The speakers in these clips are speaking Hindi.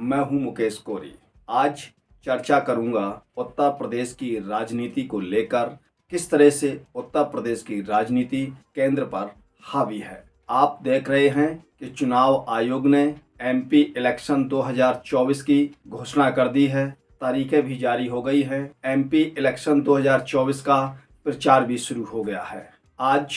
मैं हूं मुकेश कोरी। आज चर्चा करूंगा उत्तर प्रदेश की राजनीति को लेकर, किस तरह से उत्तर प्रदेश की राजनीति केंद्र पर हावी है। आप देख रहे हैं कि चुनाव आयोग ने एमपी इलेक्शन 2024 की घोषणा कर दी है। तारीखें भी जारी हो गई हैं। एमपी इलेक्शन 2024 का प्रचार भी शुरू हो गया है। आज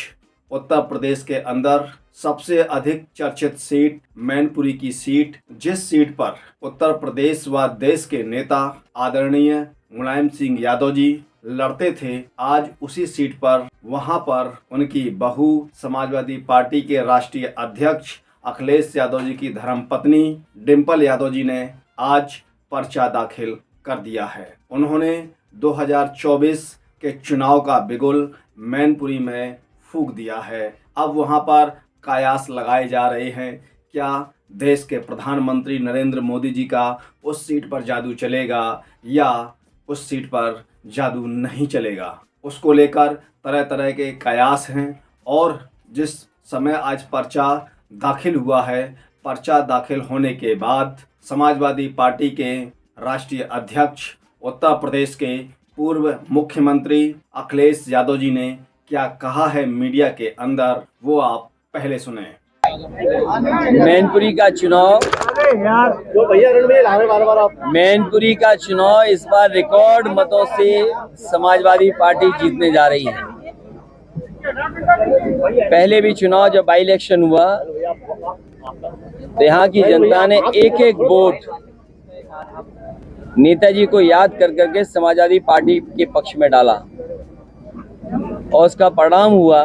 उत्तर प्रदेश के अंदर सबसे अधिक चर्चित सीट मैनपुरी की सीट, जिस सीट पर उत्तर प्रदेश व देश के नेता आदरणीय मुलायम सिंह यादव जी लड़ते थे, आज उसी सीट पर वहां पर उनकी बहू समाजवादी पार्टी के राष्ट्रीय अध्यक्ष अखिलेश यादव जी की धर्मपत्नी डिंपल यादव जी ने आज पर्चा दाखिल कर दिया है। उन्होंने 2024 के चुनाव का बिगुल मैनपुरी में फूंक दिया है। अब वहां पर कयास लगाए जा रहे हैं, क्या देश के प्रधानमंत्री नरेंद्र मोदी जी का उस सीट पर जादू चलेगा या उस सीट पर जादू नहीं चलेगा। उसको लेकर तरह तरह के कयास हैं। और जिस समय आज पर्चा दाखिल हुआ है, पर्चा दाखिल होने के बाद समाजवादी पार्टी के राष्ट्रीय अध्यक्ष उत्तर प्रदेश के पूर्व मुख्यमंत्री अखिलेश यादव जी ने क्या कहा है मीडिया के अंदर, वो आप पहले सुने। मैनपुरी का चुनाव इस बार रिकॉर्ड मतों से समाजवादी पार्टी जीतने जा रही है। पहले भी चुनाव जब बाई इलेक्शन हुआ तो यहाँ की जनता ने एक एक वोट नेताजी को याद कर करके समाजवादी पार्टी के पक्ष में डाला और उसका परिणाम हुआ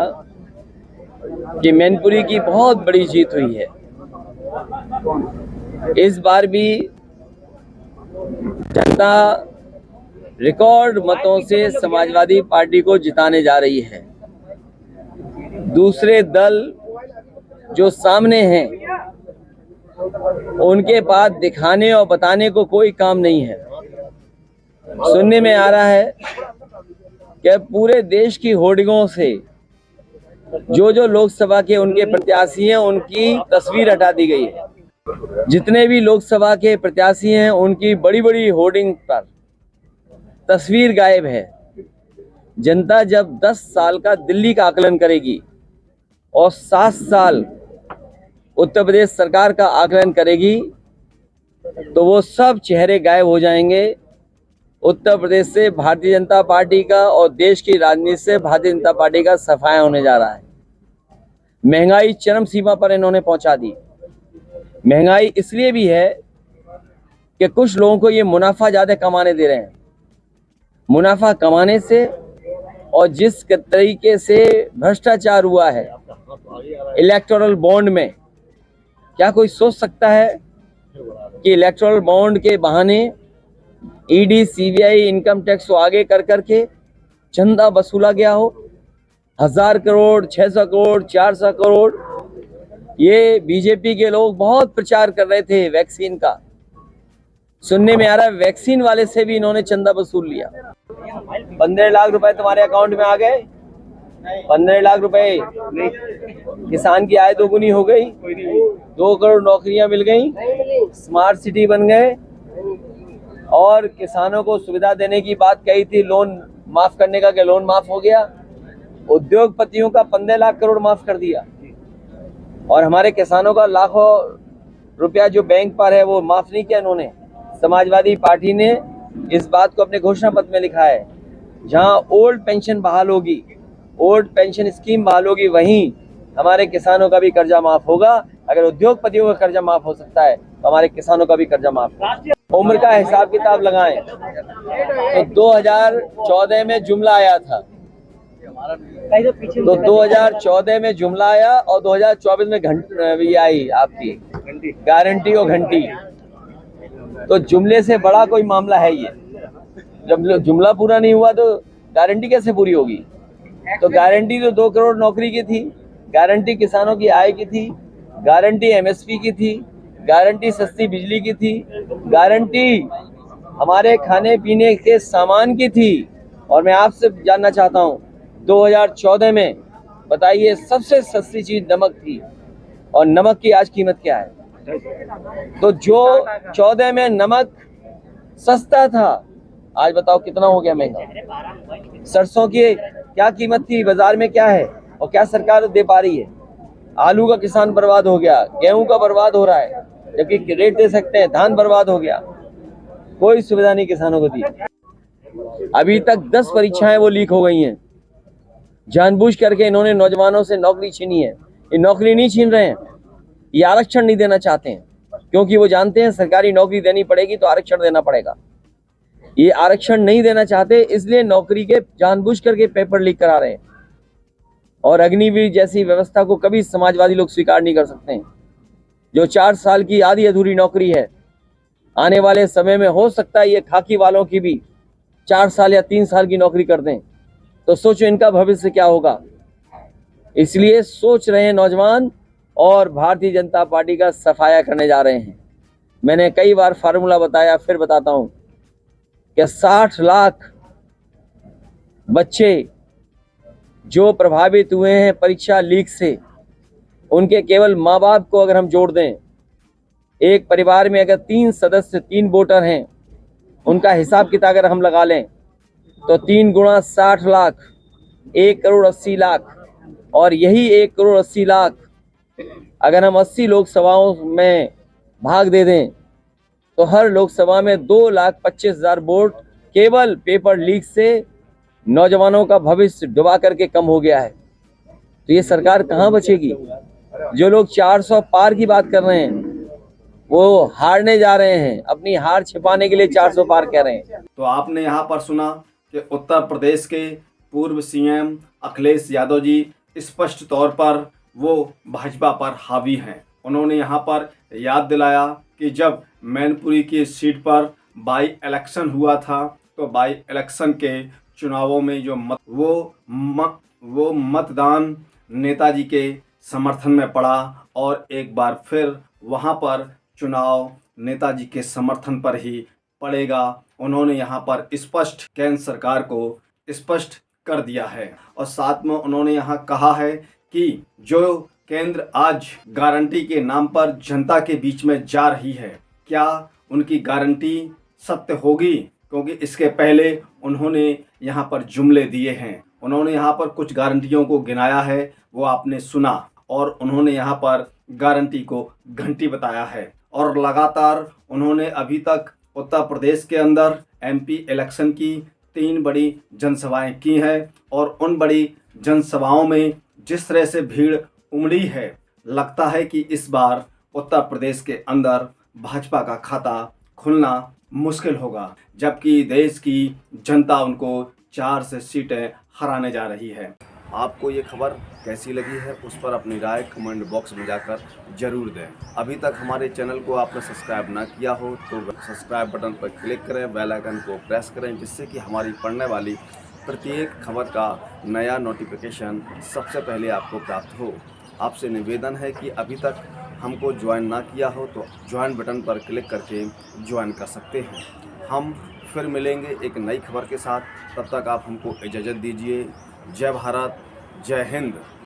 कि मैनपुरी की बहुत बड़ी जीत हुई है। इस बार भी जनता रिकॉर्ड मतों से समाजवादी पार्टी को जिताने जा रही है। दूसरे दल जो सामने हैं उनके पास दिखाने और बताने को कोई काम नहीं है। सुनने में आ रहा है कि पूरे देश की होर्डिंगों से जो जो लोकसभा के उनके प्रत्याशी हैं उनकी तस्वीर हटा दी गई है। जितने भी लोकसभा के प्रत्याशी हैं उनकी बड़ी बड़ी होर्डिंग पर तस्वीर गायब है। जनता जब 10 साल का दिल्ली का आकलन करेगी और 7 साल उत्तर प्रदेश सरकार का आकलन करेगी तो वो सब चेहरे गायब हो जाएंगे। उत्तर प्रदेश से भारतीय जनता पार्टी का और देश की राजनीति से भारतीय जनता पार्टी का सफाया होने जा रहा है। महंगाई चरम सीमा पर इन्होंने पहुंचा दी। महंगाई इसलिए भी है कि कुछ लोगों को ये मुनाफा ज़्यादा कमाने दे रहे हैं। मुनाफा कमाने से और जिस तरीके से भ्रष्टाचार हुआ है इलेक्टोरल बॉन्ड में, क्या कोई सोच सकता है कि इलेक्टोरल बॉन्ड के बहाने ईडी, सीबीआई, इनकम टैक्स को आगे कर करके चंदा वसूला गया हो? 1000 करोड़, 600 करोड़, 400 करोड़। ये बीजेपी के लोग बहुत प्रचार कर रहे थे वैक्सीन का। सुनने में आ रहा है वैक्सीन वाले से भी इन्होंने चंदा वसूल लिया। 15 लाख रुपए तुम्हारे अकाउंट में आ गए। 15 लाख रुपए, किसान की आय दोगुनी हो गई, 2 करोड़ नौकरियां मिल गई, स्मार्ट सिटी बन गए और किसानों को सुविधा देने की बात कही थी, लोन माफ करने का, कि लोन माफ हो गया। उद्योगपतियों का 15 लाख करोड़ माफ कर दिया और हमारे किसानों का लाखों रुपया जो बैंक पर है वो माफ नहीं किया इन्होंने। समाजवादी पार्टी ने इस बात को अपने घोषणा पत्र में लिखा है, जहां ओल्ड पेंशन बहाल होगी, ओल्ड पेंशन स्कीम बहाल होगी, वहीं हमारे किसानों का भी कर्जा माफ होगा। अगर उद्योगपतियों का कर्जा माफ हो सकता है तो हमारे किसानों का भी कर्जा माफ होगा। उम्र का हिसाब किताब लगाएं तो 2014 में जुमला आया था, तो 2014 में जुमला आया और 2024 में घंटी आई, आपकी गारंटी और घंटी। तो जुमले से बड़ा कोई मामला है ये। जब जुमला पूरा नहीं हुआ तो गारंटी कैसे पूरी होगी? तो गारंटी तो 2 करोड़ नौकरी की थी, गारंटी किसानों की आय की थी, गारंटी एमएसपी की थी, गारंटी सस्ती बिजली की थी, गारंटी हमारे खाने पीने के सामान की थी। और मैं आपसे जानना चाहता हूं 2014 में बताइए सबसे सस्ती चीज नमक थी और नमक की आज कीमत क्या है? तो जो 14 में नमक सस्ता था, आज बताओ कितना हो गया महंगा। सरसों की क्या कीमत थी, बाजार में क्या है और क्या सरकार दे पा रही है। आलू का किसान बर्बाद हो गया, गेहूं का बर्बाद हो रहा है, जबकि रेट दे सकते हैं। धान बर्बाद हो गया, कोई सुविधा नहीं किसानों को दी। अभी तक 10 परीक्षाएं वो लीक हो गई हैं। जानबूझ करके इन्होंने नौजवानों से नौकरी छीनी है। ये नौकरी नहीं छीन रहे हैं, ये आरक्षण नहीं देना चाहते हैं, क्योंकि वो जानते हैं सरकारी नौकरी देनी पड़ेगी तो आरक्षण देना पड़ेगा। ये आरक्षण नहीं देना चाहते, इसलिए नौकरी के जानबूझ करके पेपर लीक करा रहे हैं। और अग्निवीर जैसी व्यवस्था को कभी समाजवादी लोग स्वीकार नहीं कर सकते हैं। जो 4 साल की आधी अधूरी नौकरी है, आने वाले समय में हो सकता है ये खाकी वालों की भी 4 साल या 3 साल की नौकरी कर दें, तो सोचो इनका भविष्य क्या होगा। इसलिए सोच रहे हैं नौजवान और भारतीय जनता पार्टी का सफाया करने जा रहे हैं। मैंने कई बार फार्मूला बताया, फिर बताता हूं कि 60 लाख बच्चे जो प्रभावित हुए हैं परीक्षा लीक से, उनके केवल माँ बाप को अगर हम जोड़ दें, एक परिवार में अगर 3 सदस्य 3 वोटर हैं, उनका हिसाब किताब अगर हम लगा लें तो 3 गुणा 60 लाख 1 करोड़ 80 लाख, और यही 1 करोड़ 80 लाख अगर हम 80 लोकसभाओं में भाग दे दें तो हर लोकसभा में 2,25,000 वोट केवल पेपर लीक से नौजवानों का भविष्य डुबा करके कम हो गया है। तो ये सरकार कहाँ बचेगी। जो लोग 400 पार की बात कर रहे हैं वो हारने जा रहे हैं, अपनी हार छिपाने के लिए 400 पार कह रहे हैं। तो आपने यहाँ पर सुना कि उत्तर प्रदेश के पूर्व सीएम अखिलेश यादव जी स्पष्ट तौर पर वो भाजपा पर हावी हैं। उन्होंने यहाँ पर याद दिलाया कि जब मैनपुरी की सीट पर बाई इलेक्शन हुआ था तो बाई इलेक्शन के चुनावों में जो वो मतदान नेताजी के समर्थन में पड़ा और एक बार फिर वहाँ पर चुनाव नेताजी के समर्थन पर ही पड़ेगा। उन्होंने यहाँ पर स्पष्ट केंद्र सरकार को स्पष्ट कर दिया है और साथ में उन्होंने यहाँ कहा है कि जो केंद्र आज गारंटी के नाम पर जनता के बीच में जा रही है, क्या उनकी गारंटी सत्य होगी, क्योंकि इसके पहले उन्होंने यहाँ पर जुमले दिए हैं। उन्होंने यहाँ पर कुछ गारंटियों को गिनाया है, वो आपने सुना, और उन्होंने यहाँ पर गारंटी को घंटी बताया है। और लगातार उन्होंने अभी तक उत्तर प्रदेश के अंदर एमपी इलेक्शन की 3 बड़ी जनसभाएं की हैं और उन बड़ी जनसभाओं में जिस तरह से भीड़ उमड़ी है, लगता है कि इस बार उत्तर प्रदेश के अंदर भाजपा का खाता खुलना मुश्किल होगा, जबकि देश की जनता उनको 4 से सीटें हराने जा रही है। आपको ये खबर कैसी लगी है उस पर अपनी राय कमेंट बॉक्स में जाकर जरूर दें। अभी तक हमारे चैनल को आपने सब्सक्राइब ना किया हो तो सब्सक्राइब बटन पर क्लिक करें, बेल आइकन को प्रेस करें, जिससे कि हमारी पढ़ने वाली प्रत्येक खबर का नया नोटिफिकेशन सबसे पहले आपको प्राप्त हो। आपसे निवेदन है कि अभी तक हमको ज्वाइन ना किया हो तो ज्वाइन बटन पर क्लिक करके ज्वाइन कर सकते हैं। हम फिर मिलेंगे एक नई खबर के साथ, तब तक आप हमको इजाज़त दीजिए। जय भारत, जय हिंद।